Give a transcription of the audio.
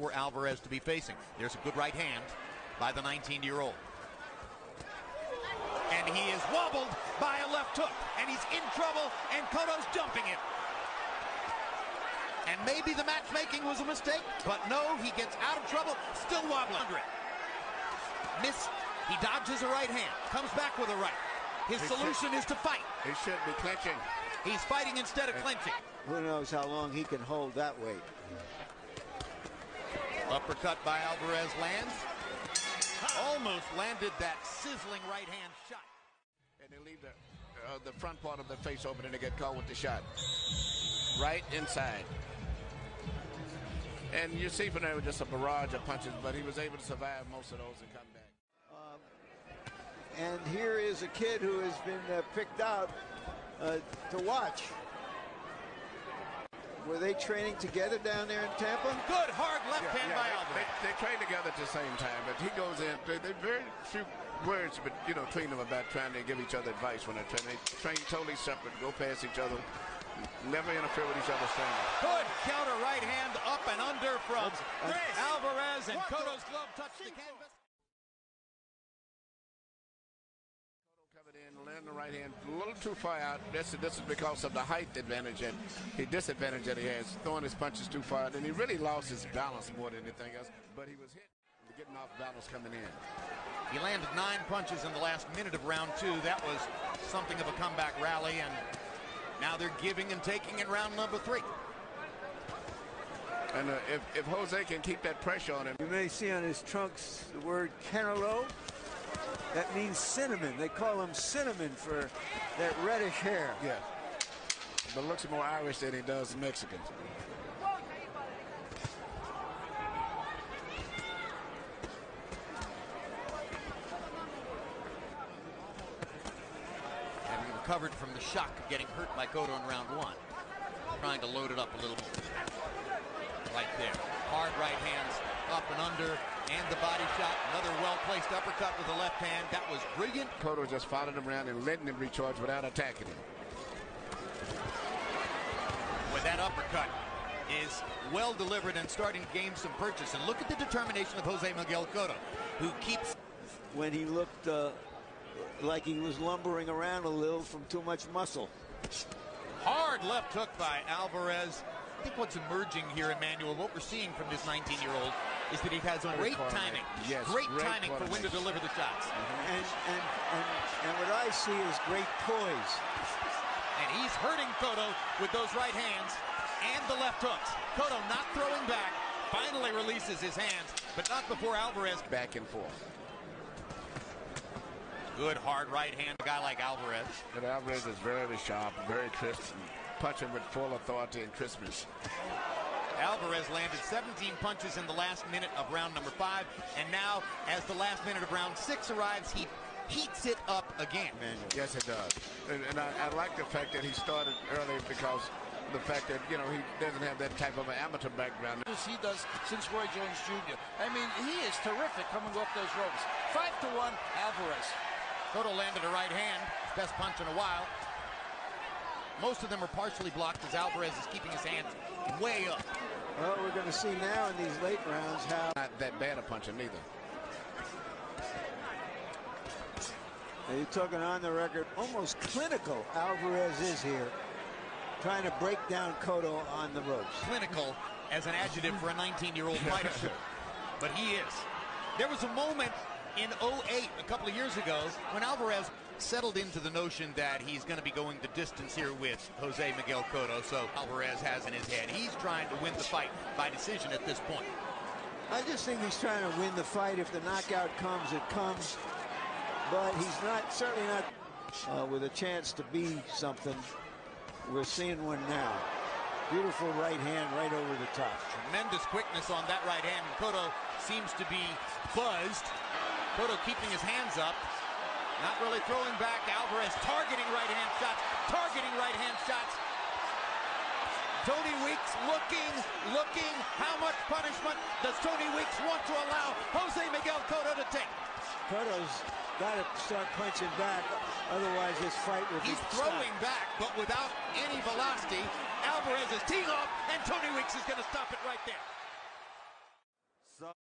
for Alvarez to be facing. There's a good right hand by the 19-year-old. And he is wobbled by a left hook, and he's in trouble, and Cotto's dumping him. And maybe the matchmaking was a mistake, but no, he gets out of trouble, still wobbling under it. Miss, he dodges a right hand, comes back with a right. His solution is to fight. He should be clinching. He's fighting instead of clinching. Who knows how long he can hold that weight. Uppercut by Alvarez lands. Almost landed that sizzling right hand shot. And they leave the front part of the face open and they get caught with the shot. Right inside. And you see from there was just a barrage of punches, but he was able to survive most of those and come back. And here is a kid who has been picked out to watch. Were they training together down there in Tampa? Good hard left hand by Alvarez. They train together at the same time, but he goes in. They very few words, but between them about trying to give each other advice when they train. They train totally separate, go past each other, never interfere with each other's training. Good counter right hand up and under from Alvarez, and Cotto's glove touched the canvas. Land the right hand a little too far out. This is because of the height advantage and the disadvantage that he has, throwing his punches too far. And he really lost his balance more than anything else. But he was hit, getting off balance coming in. He landed 9 punches in the last minute of round 2. That was something of a comeback rally, and now they're giving and taking in round number 3. And if Jose can keep that pressure on him. You may see on his trunks the word Canelo. That means cinnamon. They call him cinnamon for that reddish hair. Yeah. But looks more Irish than he does Mexican. And he recovered from the shock of getting hurt by Cotto in round 1. Trying to load it up a little more. Right there. Hard right hands up and under. And the body shot, another well-placed uppercut with the left hand. That was brilliant. Cotto just followed him around and letting him recharge without attacking him. With that uppercut is well delivered and starting to gain some purchase. And look at the determination of Jose Miguel Cotto, who keeps... When he looked like he was lumbering around a little from too much muscle. Hard left hook by Alvarez. I think what's emerging here, Emmanuel, what we're seeing from this 19-year-old is that he has great timing. Yes, great timing for when to deliver the shots. And what I see is great poise. And he's hurting Cotto with those right hands and the left hooks. Cotto not throwing back, finally releases his hands, but not before Alvarez. Back and forth. Good hard right hand, a guy like Alvarez. But Alvarez is very sharp, very crisp, punching with full authority and crispness. Alvarez landed 17 punches in the last minute of round number 5, and now, as the last minute of round 6 arrives, he heats it up again. Yes, it does. And I like the fact that he started early because the fact that, he doesn't have that type of an amateur background. As he does since Roy Jones Jr. I mean, he is terrific coming off those ropes. 5-1, Alvarez. Cotto landed a right hand, best punch in a while. Most of them are partially blocked as Alvarez is keeping his hands way up. Well, we're going to see now in these late rounds how... Not that bad a puncher neither. You're talking on the record, almost clinical Alvarez is here, trying to break down Cotto on the ropes. Clinical as an adjective for a 19-year-old fighter, but he is. There was a moment in 08, a couple of years ago, when Alvarez settled into the notion that he's going to be going the distance here with Jose Miguel Cotto, so Alvarez has in his head. He's trying to win the fight by decision at this point. I just think he's trying to win the fight. If the knockout comes, it comes. But he's not, certainly not with a chance to be something. We're seeing one now. Beautiful right hand right over the top. Tremendous quickness on that right hand. Cotto seems to be buzzed. Cotto keeping his hands up. Not really throwing back. Alvarez targeting right hand shots. Targeting right hand shots. Tony Weeks looking. How much punishment does Tony Weeks want to allow Jose Miguel Cotto to take? Cotto's got to start punching back. Otherwise, this fight will be He's throwing back, but without any velocity. Alvarez is teeing off, and Tony Weeks is going to stop it right there. So